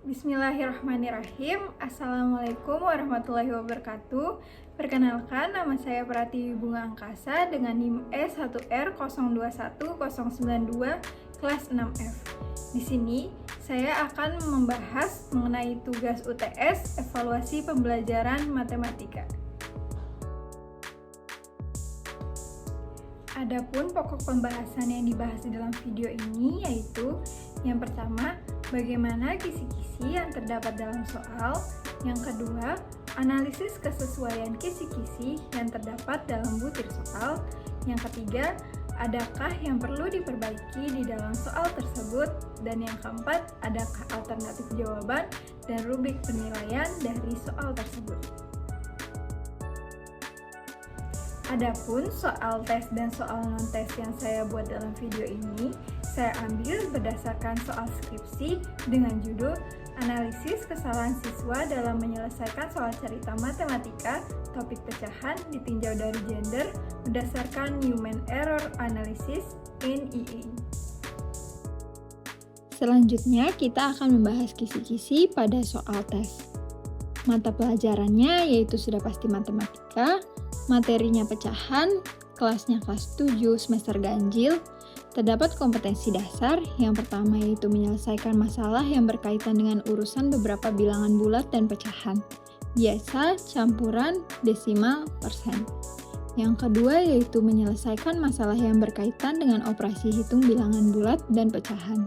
Bismillahirrahmanirrahim. Assalamualaikum warahmatullahi wabarakatuh. Perkenalkan, nama saya Pratiwi Bunga Angkasa dengan NIM E1R021092 kelas 6F. Di sini saya akan membahas mengenai tugas UTS evaluasi pembelajaran matematika. Adapun pokok pembahasan yang dibahas di dalam video ini yaitu yang pertama, bagaimana kisi-kisi yang terdapat dalam soal. Yang kedua, analisis kesesuaian kisi-kisi yang terdapat dalam butir soal. Yang ketiga, adakah yang perlu diperbaiki di dalam soal tersebut? Dan yang keempat, adakah alternatif jawaban dan rubrik penilaian dari soal tersebut? Adapun soal tes dan soal non-tes yang saya buat dalam video ini, saya ambil berdasarkan soal skripsi dengan judul Analisis Kesalahan Siswa dalam Menyelesaikan Soal Cerita Matematika, topik pecahan ditinjau dari gender berdasarkan Human Error Analysis (NEA). Selanjutnya, kita akan membahas kisi-kisi pada soal tes. Mata pelajarannya yaitu sudah pasti matematika, materinya pecahan, kelasnya kelas 7 semester ganjil. Terdapat kompetensi dasar, yang pertama yaitu menyelesaikan masalah yang berkaitan dengan urusan beberapa bilangan bulat dan pecahan, biasa, campuran, desimal, persen. Yang kedua yaitu menyelesaikan masalah yang berkaitan dengan operasi hitung bilangan bulat dan pecahan.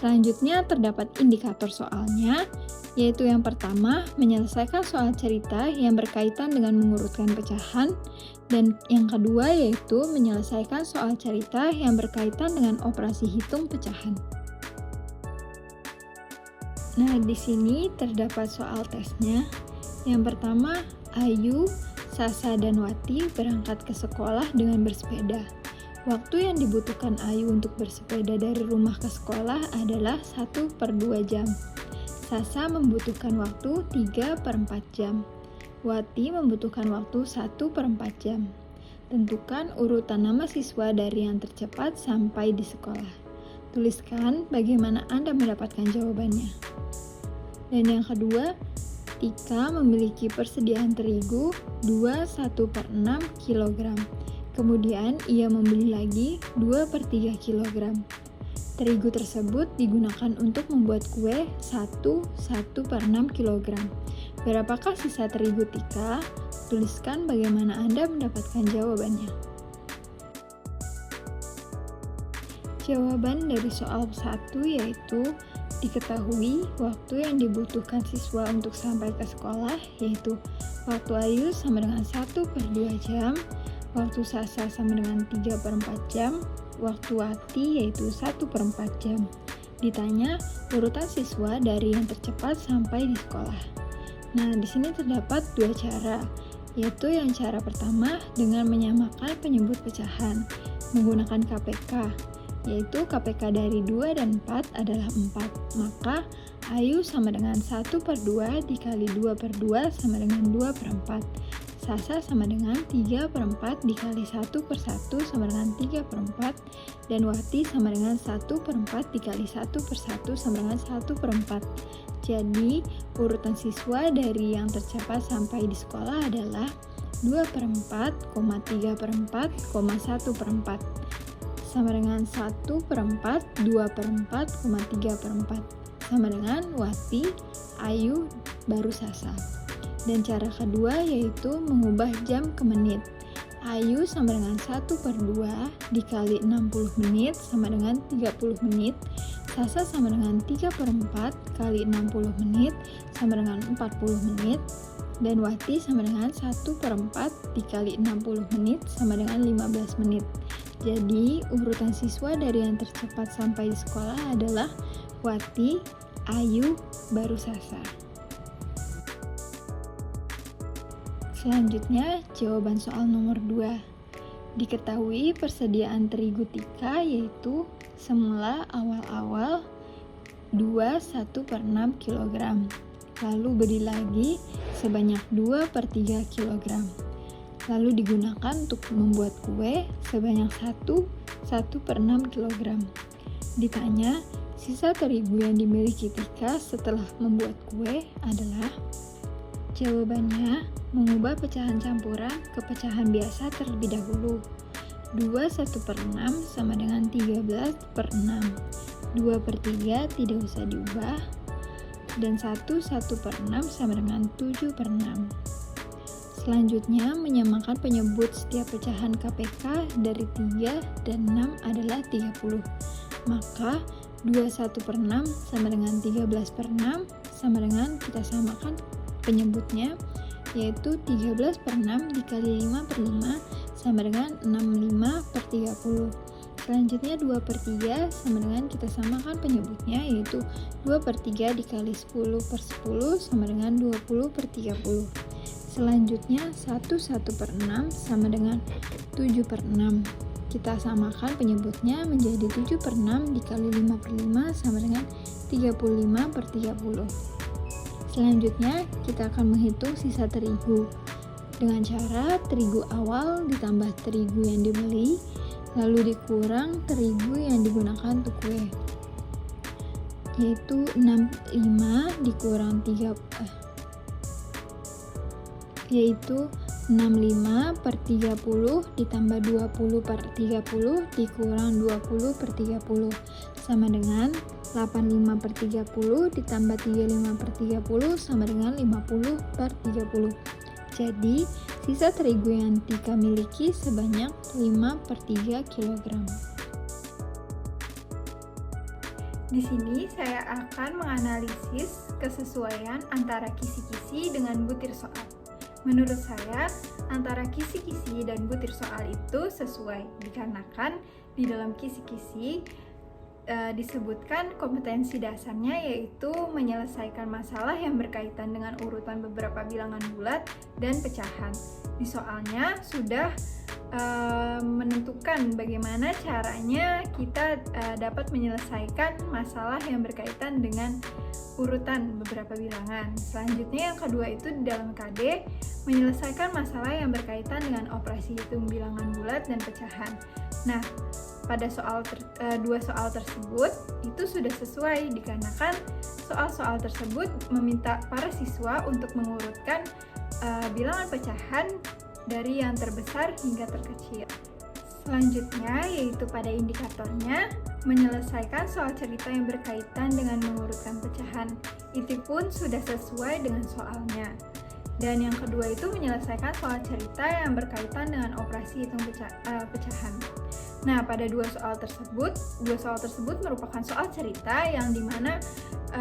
Selanjutnya terdapat indikator soalnya, yaitu yang pertama, menyelesaikan soal cerita yang berkaitan dengan mengurutkan pecahan, dan yang kedua yaitu menyelesaikan soal cerita yang berkaitan dengan operasi hitung pecahan. Nah, di sini terdapat soal tesnya. Yang pertama, Ayu, Sasa, dan Wati berangkat ke sekolah dengan bersepeda. Waktu yang dibutuhkan Ayu untuk bersepeda dari rumah ke sekolah adalah 1/2 jam. Sasa membutuhkan waktu 3/4 jam. Wati membutuhkan waktu 1/4 jam. Tentukan urutan nama siswa dari yang tercepat sampai di sekolah. Tuliskan bagaimana Anda mendapatkan jawabannya. Dan yang kedua, Tika memiliki persediaan terigu 21/6 kg. Kemudian ia membeli lagi 2/3 kg. Terigu tersebut digunakan untuk membuat kue 1/6 kg. Berapakah sisa terigu Tika? Tuliskan bagaimana Anda mendapatkan jawabannya. Jawaban dari soal 1 yaitu diketahui waktu yang dibutuhkan siswa untuk sampai ke sekolah yaitu waktu Ayu sama dengan 1/2 jam, waktu Sasa sama dengan 3/4 jam, waktu Wati yaitu 1/4 jam. Ditanya urutan siswa dari yang tercepat sampai di sekolah. Nah, di sini terdapat 2 cara, yaitu yang cara pertama dengan menyamakan penyebut pecahan menggunakan KPK, yaitu KPK dari 2 dan 4 adalah 4. Maka Ayu sama dengan 1/2 dikali 2/2 sama dengan 2/4. Sasa sama dengan 3/4 dikali 1/1 sama dengan 3/4, dan Wati sama dengan 1/4 dikali 1/1 sama dengan 1/4. Jadi, urutan siswa dari yang tercapai sampai di sekolah adalah 2/4, 3/4, 1/4 sama dengan 1/4, 2/4, 3/4 sama dengan Wati, Ayu, baru Sasa. Dan cara kedua yaitu mengubah jam ke menit. Ayu sama dengan 1/2 dikali 60 menit sama dengan 30 menit. Sasa sama dengan 3/4 kali 60 menit sama dengan 40 menit. Dan Wati sama dengan 1/4 dikali 60 menit sama dengan 15 menit. Jadi urutan siswa dari yang tercepat sampai di sekolah adalah Wati, Ayu, baru Sasa. Selanjutnya, jawaban soal nomor 2. Diketahui persediaan terigu Tika yaitu semula awal-awal 1/6 kg. Lalu beli lagi sebanyak 2/3 kg. Lalu digunakan untuk membuat kue sebanyak 1/6 kg. Ditanya, Sisa terigu yang dimiliki Tika setelah membuat kue adalah jawabannya mengubah pecahan campuran ke pecahan biasa terlebih dahulu. 2/1/6 sama dengan 13/6. 2/3 tidak usah diubah. Dan 1/1/6 sama dengan 7/6. Selanjutnya, menyamakan penyebut setiap pecahan KPK dari 3 dan 6 adalah 30. Maka 21/6 sama dengan 13/6 sama dengan kita samakan penyebutnya, yaitu 13/6 dikali 5/5 sama dengan 65/30. Selanjutnya 2/3 sama dengan kita samakan penyebutnya, yaitu 2/3 dikali 10/10 sama dengan 20/30. Selanjutnya 1/1/6 sama dengan 7/6. Kita samakan penyebutnya menjadi 7/6 dikali 5/5 sama dengan 35/30. Selanjutnya kita akan menghitung sisa terigu dengan cara terigu awal ditambah terigu yang dibeli, lalu dikurang terigu yang digunakan untuk kue, yaitu 65 dikurang 65/30 ditambah 20/30 dikurang 20/30 sama dengan 85/30 ditambah 35/30 sama dengan 50/30. Jadi, sisa terigu yang Tika miliki sebanyak 5/3 kg. Di sini saya akan menganalisis kesesuaian antara kisi-kisi dengan butir soal. Menurut saya, antara kisi-kisi dan butir soal itu sesuai, dikarenakan di dalam kisi-kisi disebutkan kompetensi dasarnya, yaitu menyelesaikan masalah yang berkaitan dengan urutan beberapa bilangan bulat dan pecahan. Di soalnya sudah menentukan bagaimana caranya kita dapat menyelesaikan masalah yang berkaitan dengan urutan beberapa bilangan. Selanjutnya yang kedua itu di dalam KD menyelesaikan masalah yang berkaitan dengan operasi hitung bilangan bulat dan pecahan. Nah, pada dua soal tersebut itu sudah sesuai, dikarenakan soal-soal tersebut meminta para siswa untuk mengurutkan bilangan pecahan dari yang terbesar hingga terkecil. Selanjutnya yaitu pada indikatornya menyelesaikan soal cerita yang berkaitan dengan mengurutkan pecahan. Itu pun sudah sesuai dengan soalnya. Dan yang kedua itu menyelesaikan soal cerita yang berkaitan dengan operasi hitung pecahan. Nah, pada dua soal tersebut merupakan soal cerita yang dimana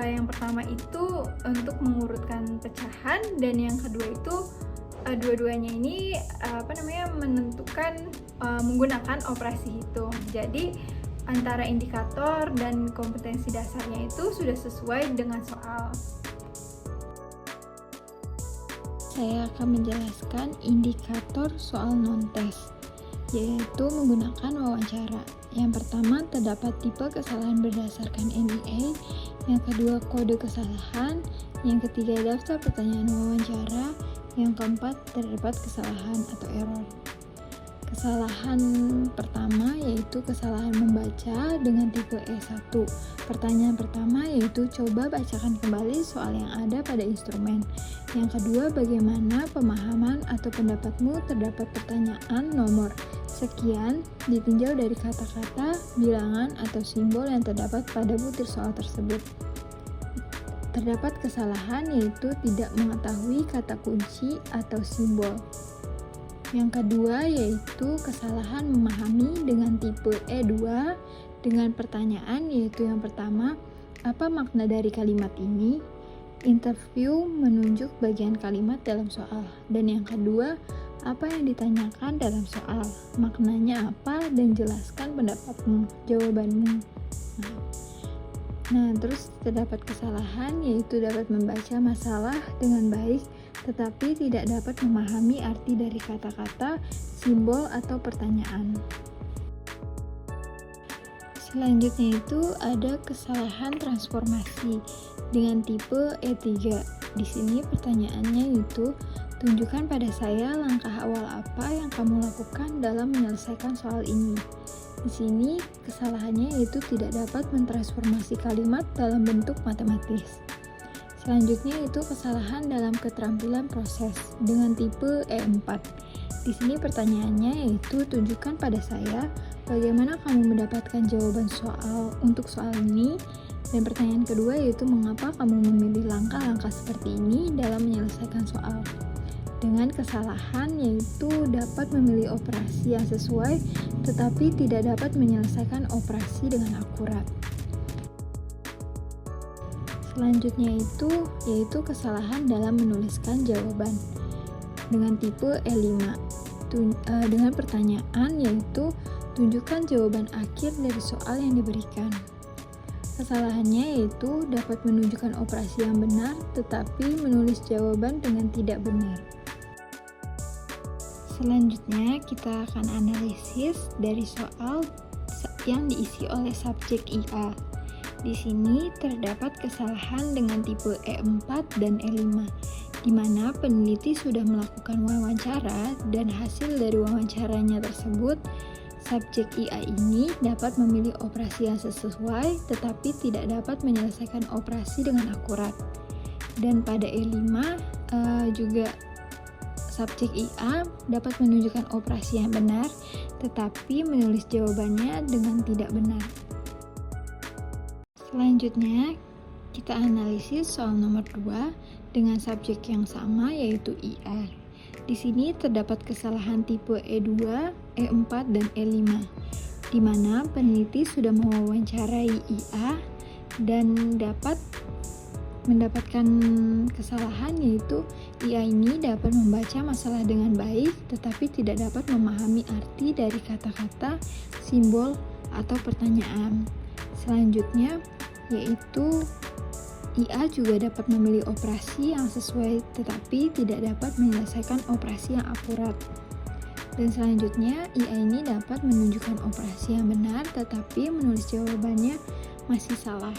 yang pertama itu untuk mengurutkan pecahan, dan yang kedua itu dua-duanya ini menentukan menggunakan operasi hitung. Jadi antara indikator dan kompetensi dasarnya itu sudah sesuai dengan soal. Saya akan menjelaskan indikator soal non-tes, yaitu menggunakan wawancara. Yang pertama, terdapat tipe kesalahan berdasarkan NIA. Yang kedua, kode kesalahan. Yang ketiga, daftar pertanyaan wawancara. Yang keempat, terdapat kesalahan atau error. Kesalahan pertama yaitu kesalahan membaca dengan tipe E1. Pertanyaan pertama yaitu coba bacakan kembali soal yang ada pada instrumen. Yang kedua, bagaimana pemahaman atau pendapatmu terdapat pertanyaan nomor sekian ditinjau dari kata-kata, bilangan, atau simbol yang terdapat pada butir soal tersebut. Terdapat kesalahan yaitu tidak mengetahui kata kunci atau simbol. Yang kedua yaitu kesalahan memahami dengan tipe E2 dengan pertanyaan yaitu yang pertama, apa makna dari kalimat ini? Interview menunjuk bagian kalimat dalam soal. Dan yang kedua, apa yang ditanyakan dalam soal? Maknanya apa dan jelaskan pendapatmu, jawabanmu. Nah, terus terdapat kesalahan yaitu dapat membaca masalah dengan baik tetapi tidak dapat memahami arti dari kata-kata, simbol, atau pertanyaan. Selanjutnya itu ada kesalahan transformasi dengan tipe E3. Di sini pertanyaannya itu, tunjukkan pada saya langkah awal apa yang kamu lakukan dalam menyelesaikan soal ini. Di sini kesalahannya yaitu tidak dapat mentransformasi kalimat dalam bentuk matematis. Selanjutnya itu kesalahan dalam keterampilan proses dengan tipe E4. Di sini pertanyaannya yaitu tunjukkan pada saya bagaimana kamu mendapatkan jawaban untuk soal ini. Dan pertanyaan kedua yaitu mengapa kamu memilih langkah-langkah seperti ini dalam menyelesaikan soal. Dengan kesalahan yaitu dapat memilih operasi yang sesuai tetapi tidak dapat menyelesaikan operasi dengan akurat. Selanjutnya yaitu kesalahan dalam menuliskan jawaban dengan tipe E5 dengan pertanyaan yaitu tunjukkan jawaban akhir dari soal yang diberikan. Kesalahannya yaitu dapat menunjukkan operasi yang benar tetapi menulis jawaban dengan tidak benar. Selanjutnya kita akan analisis dari soal yang diisi oleh subjek IA. Di sini terdapat kesalahan dengan tipe E4 dan E5, di mana peneliti sudah melakukan wawancara dan hasil dari wawancaranya tersebut, subjek IA ini dapat memilih operasi yang sesuai tetapi tidak dapat menyelesaikan operasi dengan akurat. Dan pada E5 juga subjek IA dapat menunjukkan operasi yang benar, tetapi menulis jawabannya dengan tidak benar. Selanjutnya, kita analisis soal nomor 2 dengan subjek yang sama yaitu IA. Di sini terdapat kesalahan tipe E2, E4, dan E5, di mana peneliti sudah mewawancarai IA dan dapat mendapatkan kesalahan yaitu IA ini dapat membaca masalah dengan baik tetapi tidak dapat memahami arti dari kata-kata, simbol, atau pertanyaan. Selanjutnya yaitu IA juga dapat memilih operasi yang sesuai tetapi tidak dapat menyelesaikan operasi yang akurat. Dan selanjutnya IA ini dapat menunjukkan operasi yang benar tetapi menulis jawabannya masih salah.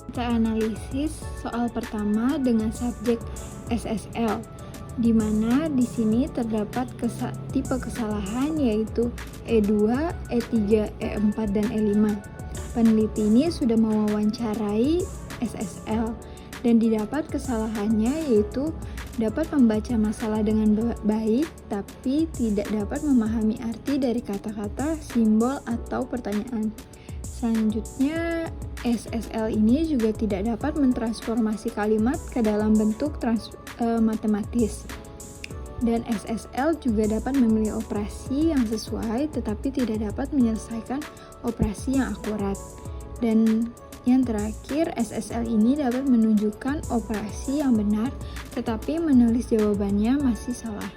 Kita analisis soal pertama dengan subjek SSL, di mana di sini terdapat tipe kesalahan yaitu E2, E3, E4, dan E5. Peneliti ini sudah mewawancarai SSL dan didapat kesalahannya yaitu dapat membaca masalah dengan baik tapi tidak dapat memahami arti dari kata-kata, simbol, atau pertanyaan. Selanjutnya, SSL ini juga tidak dapat mentransformasi kalimat ke dalam bentuk matematis. Dan SSL juga dapat memilih operasi yang sesuai tetapi tidak dapat menyelesaikan operasi yang akurat. Dan yang terakhir, SSL ini dapat menunjukkan operasi yang benar tetapi menulis jawabannya masih salah.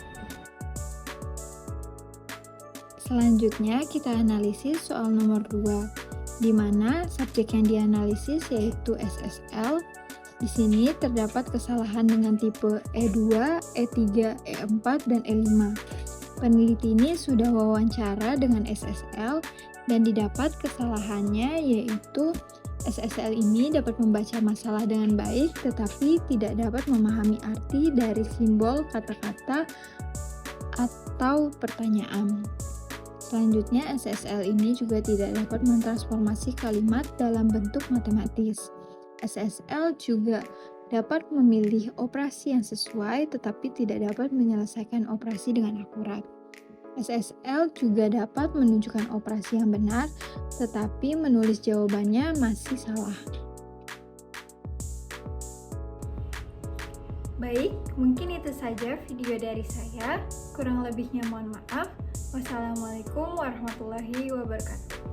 Selanjutnya kita analisis soal nomor 2. Di mana subjek yang dianalisis yaitu SSL. Di sini terdapat kesalahan dengan tipe E2, E3, E4, dan E5. Peneliti ini sudah wawancara dengan SSL dan didapat kesalahannya yaitu SSL ini dapat membaca masalah dengan baik tetapi tidak dapat memahami arti dari simbol, kata-kata, atau pertanyaan. Selanjutnya, SSL ini juga tidak dapat mentransformasi kalimat dalam bentuk matematis. SSL juga dapat memilih operasi yang sesuai tetapi tidak dapat menyelesaikan operasi dengan akurat. SSL juga dapat menunjukkan operasi yang benar tetapi menulis jawabannya masih salah. Baik, mungkin itu saja video dari saya. Kurang lebihnya mohon maaf. Wassalamualaikum warahmatullahi wabarakatuh.